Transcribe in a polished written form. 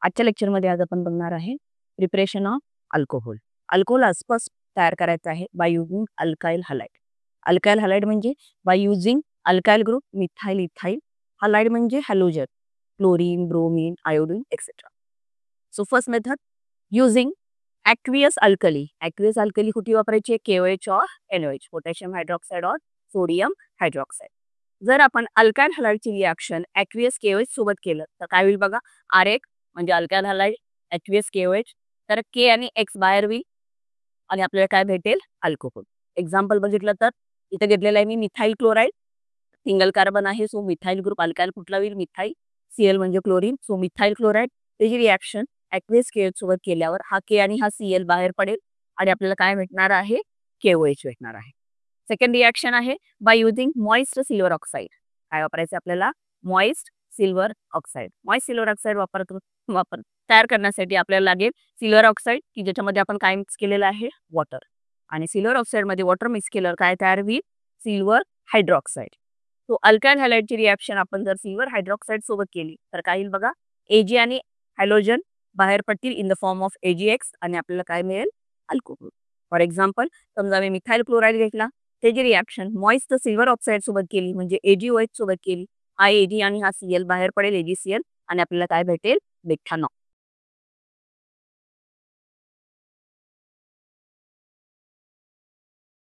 आजच्या लेक्चरमध्ये आज आपण बघणार आहे प्रिपरेशन ऑफ अल्कोहोल. अल्कोहोल अस्पस तयार करायचं आहे by using alkyl halide. Alkyl halide म्हणजे by using alkyl group methyl ethyl. Halide म्हणजे halogen, chlorine, bromine, iodine etcetera. So first method using aqueous alkali. Aqueous alkali कुठे वापरायची? KOH और NOH, potassium hydroxide और सोडियम हायड्रॉक्साईड. जर आपण alkyl हलाइडची reaction aqueous KOH सोबत केलं तर काय होईल बघा. R1 म्हणजे अल्काइल हलाइड ॲक्वियस KOH, तर K आणि X बाहेर होईल आणि आपल्याला काय भेटेल? अल्कोहोल. एक्झाम्पल बघितलं तर इथे घेतलेलं आहे मी मिथाइल क्लोराइड, सिंगल कार्बन आहे, सो मिथाइल ग्रुप अल्काइल कुठला होईल? मिथाइल. Cl म्हणजे क्लोरीन, सो मिथाइल क्लोराइड. त्याची रिॲक्शन ॲक्वियस KOH सोबत केल्यावर हा K आणि हा Cl बाहेर पडेल आणि आपल्याला काय भेटणार आहे? KOH भेटणार आहे. सेकंड रिॲक्शन आहे by using moist silver oxide. काय वापरायचं आपल्याला? Moist silver oxide. Moist silver oxide तयार करण्यासाठी आपल्याला लागेल सिल्वर ऑक्साईड, की ज्याच्यामध्ये आपण काय मिक्स केलेलं आहे? वॉटर. आणि सिल्वर ऑक्साईडमध्ये वॉटर मिक्स केल्यावर काय तयार होईल? Silver hydroxide. तो अल्काइल हॅलाइडची रिॲक्शन आपण जर सिल्वर हायड्रॉक्साईड सोबत केली तर काय होईल बघा. Ag आणि हॅलोजन बाहेर पडतील in the form of AgX आणि आपल्याला काय मिळेल? अल्कोहोल. फॉर एक्झाम्पल समजा मी मिथाइल क्लोराइड घेतला, त्याची रिॲक्शन मॉइस्ट सिल्वर ऑक्साईड सोबत केली म्हणजे AgOH सोबत केली. हा Ag आणि हा Cl बाहेर पडेल AgCl आणि आपल्याला काय भेटेल? मेथॅनॉल.